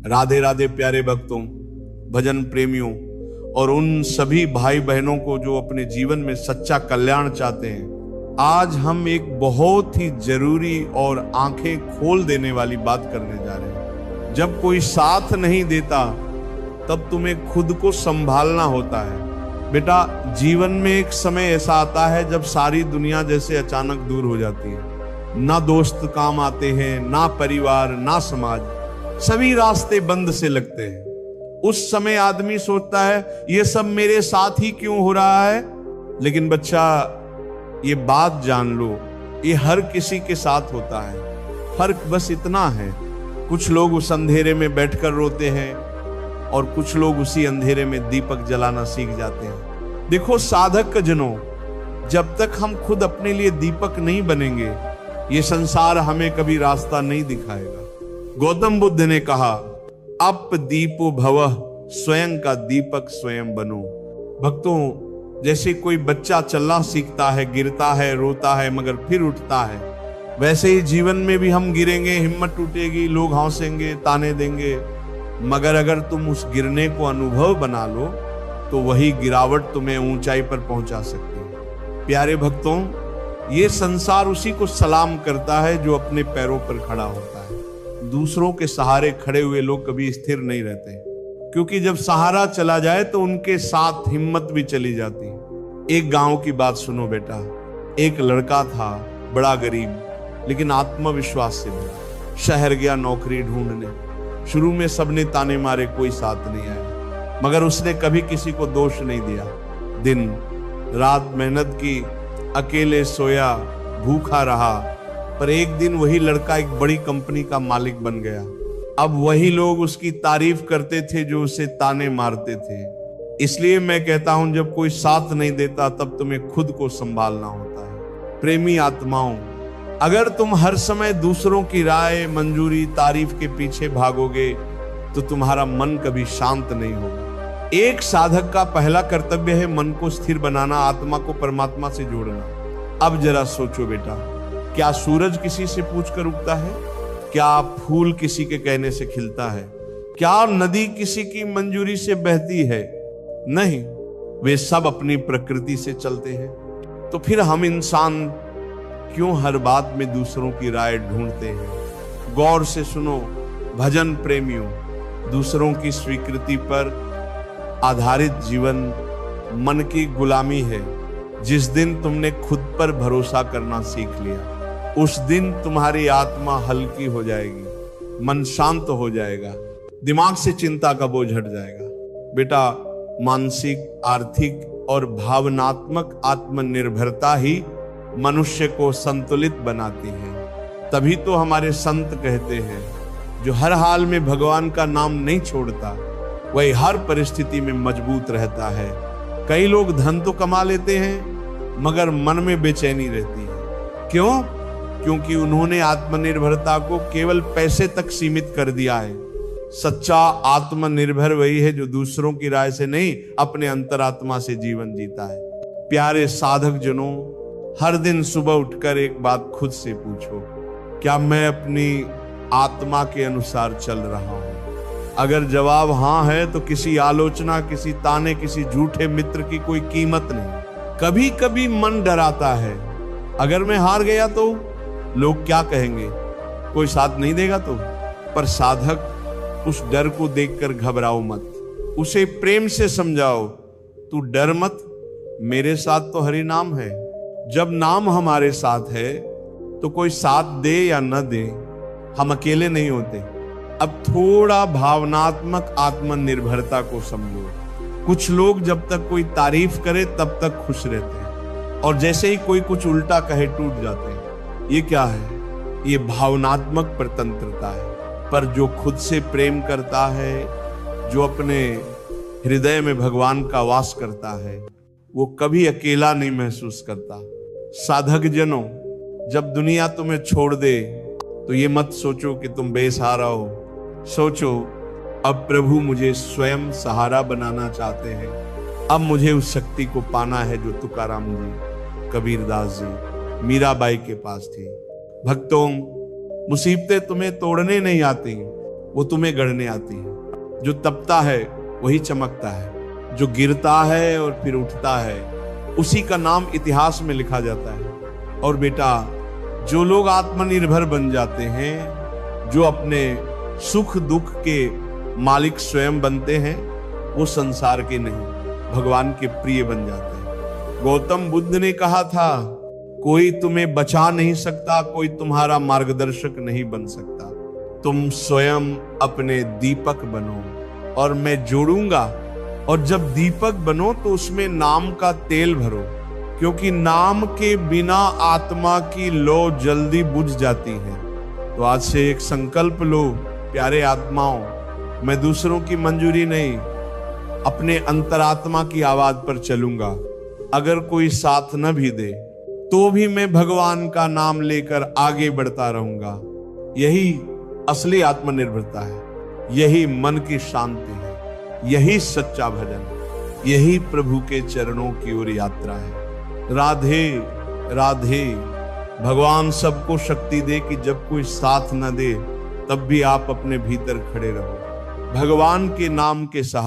राधे राधे प्यारे भक्तों, भजन प्रेमियों और उन सभी भाई बहनों को जो अपने जीवन में सच्चा कल्याण चाहते हैं। आज हम एक बहुत ही जरूरी और आंखें खोल देने वाली बात करने जा रहे हैं। जब कोई साथ नहीं देता तब तुम्हें खुद को संभालना होता है। बेटा, जीवन में एक समय ऐसा आता है जब सारी दुनिया जैसे अचानक दूर हो जाती है। ना दोस्त काम आते हैं, ना परिवार, ना समाज, सभी रास्ते बंद से लगते हैं। उस समय आदमी सोचता है ये सब मेरे साथ ही क्यों हो रहा है। लेकिन बच्चा, ये बात जान लो, ये हर किसी के साथ होता है। फर्क बस इतना है, कुछ लोग उस अंधेरे में बैठकर रोते हैं और कुछ लोग उसी अंधेरे में दीपक जलाना सीख जाते हैं। देखो साधक जनों, जब तक हम खुद अपने लिए दीपक नहीं बनेंगे, ये संसार हमें कभी रास्ता नहीं दिखाएगा। गौतम बुद्ध ने कहा, अप दीपो भवः, स्वयं का दीपक स्वयं बनो। भक्तों, जैसे कोई बच्चा चलना सीखता है, गिरता है, रोता है, मगर फिर उठता है, वैसे ही जीवन में भी हम गिरेंगे, हिम्मत टूटेगी, लोग हंसेंगे, ताने देंगे, मगर अगर तुम उस गिरने को अनुभव बना लो तो वही गिरावट तुम्हें ऊंचाई पर पहुंचा सकती है। प्यारे भक्तों, ये संसार उसी को सलाम करता है जो अपने पैरों पर खड़ा होता है। दूसरों के सहारे खड़े हुए लोग कभी स्थिर नहीं रहते, क्योंकि जब सहारा चला जाए तो उनके साथ हिम्मत भी चली जाती है। एक गांव की बात सुनो बेटा। एक लड़का था, बड़ा गरीब, लेकिन आत्मविश्वास से भरा। शहर गया नौकरी ढूंढने। शुरू में सबने ताने मारे, कोई साथ नहीं आया, मगर उसने कभी किसी को दोष नहीं दिया। दिन रात मेहनत की, अकेले सोया, भूखा रहा, पर एक दिन वही लड़का एक बड़ी कंपनी का मालिक बन गया। अब वही लोग उसकी तारीफ करते थे जो उसे ताने मारते थे। इसलिए मैं कहता हूं, जब कोई साथ नहीं देता तब तुम्हें खुद को संभालना होता है। प्रेमी आत्माओं, अगर तुम हर समय दूसरों की राय, मंजूरी, तारीफ के पीछे भागोगे तो तुम्हारा मन कभी शांत नहीं होगा। एक साधक का पहला कर्तव्य है मन को स्थिर बनाना, आत्मा को परमात्मा से जोड़ना। अब जरा सोचो बेटा, क्या सूरज किसी से पूछकर उगता है? क्या फूल किसी के कहने से खिलता है? क्या नदी किसी की मंजूरी से बहती है? नहीं, वे सब अपनी प्रकृति से चलते हैं। तो फिर हम इंसान क्यों हर बात में दूसरों की राय ढूंढते हैं? गौर से सुनो भजन प्रेमियों, दूसरों की स्वीकृति पर आधारित जीवन मन की गुलामी है। जिस दिन तुमने खुद पर भरोसा करना सीख लिया, उस दिन तुम्हारी आत्मा हल्की हो जाएगी, मन शांत हो जाएगा, दिमाग से चिंता का बोझ हट जाएगा। बेटा, मानसिक, आर्थिक और भावनात्मक आत्मनिर्भरता ही मनुष्य को संतुलित बनाती है। तभी तो हमारे संत कहते हैं, जो हर हाल में भगवान का नाम नहीं छोड़ता वही हर परिस्थिति में मजबूत रहता है। कई लोग धन तो कमा लेते हैं मगर मन में बेचैनी रहती है। क्यों? क्योंकि उन्होंने आत्मनिर्भरता को केवल पैसे तक सीमित कर दिया है। सच्चा आत्मनिर्भर वही है जो दूसरों की राय से नहीं, अपने अंतरात्मा से जीवन जीता है। प्यारे साधक जनों, हर दिन सुबह उठकर एक बात खुद से पूछो, क्या मैं अपनी आत्मा के अनुसार चल रहा हूं? अगर जवाब हां है तो किसी आलोचना, किसी ताने, किसी झूठे मित्र की कोई कीमत नहीं। कभी कभी मन डराता है, अगर मैं हार गया तो लोग क्या कहेंगे, कोई साथ नहीं देगा तो। पर साधक उस डर को देखकर घबराओ मत, उसे प्रेम से समझाओ, तू डर मत, मेरे साथ तो हरि नाम है। जब नाम हमारे साथ है तो कोई साथ दे या न दे, हम अकेले नहीं होते। अब थोड़ा भावनात्मक आत्मनिर्भरता को समझो। कुछ लोग जब तक कोई तारीफ करे तब तक खुश रहते हैं, और जैसे ही कोई कुछ उल्टा कहे टूट जाते हैं। ये क्या है? ये भावनात्मक प्रतंत्रता है। पर जो खुद से प्रेम करता है, जो अपने हृदय में भगवान का वास करता है, वो कभी अकेला नहीं महसूस करता। साधक जनों, जब दुनिया तुम्हें छोड़ दे तो ये मत सोचो कि तुम बेसहारा हो। सोचो, अब प्रभु मुझे स्वयं सहारा बनाना चाहते हैं। अब मुझे उस शक्ति को पाना है जो तुकाराम जी, कबीरदास जी, मीराबाई के पास थी। भक्तों, मुसीबतें तुम्हें तोड़ने नहीं आती, वो तुम्हें गढ़ने आती है। जो तपता है वही चमकता है, जो गिरता है और फिर उठता है उसी का नाम इतिहास में लिखा जाता है। और बेटा, जो लोग आत्मनिर्भर बन जाते हैं, जो अपने सुख दुख के मालिक स्वयं बनते हैं, वो संसार के नहीं भगवान के प्रिय बन जाते हैं। गौतम बुद्ध ने कहा था, कोई तुम्हें बचा नहीं सकता, कोई तुम्हारा मार्गदर्शक नहीं बन सकता, तुम स्वयं अपने दीपक बनो और मैं जोड़ूंगा। और जब दीपक बनो तो उसमें नाम का तेल भरो, क्योंकि नाम के बिना आत्मा की लौ जल्दी बुझ जाती है। तो आज से एक संकल्प लो, प्यारे आत्माओं, मैं दूसरों की मंजूरी नहीं, अपने अंतरात्मा की आवाज पर चलूंगा। अगर कोई साथ न भी दे तो भी मैं भगवान का नाम लेकर आगे बढ़ता रहूंगा। यही असली आत्मनिर्भरता है, यही मन की शांति है, यही सच्चा भजन, यही प्रभु के चरणों की ओर यात्रा है। राधे राधे। भगवान सबको शक्ति दे कि जब कोई साथ न दे तब भी आप अपने भीतर खड़े रहो, भगवान के नाम के सहारे।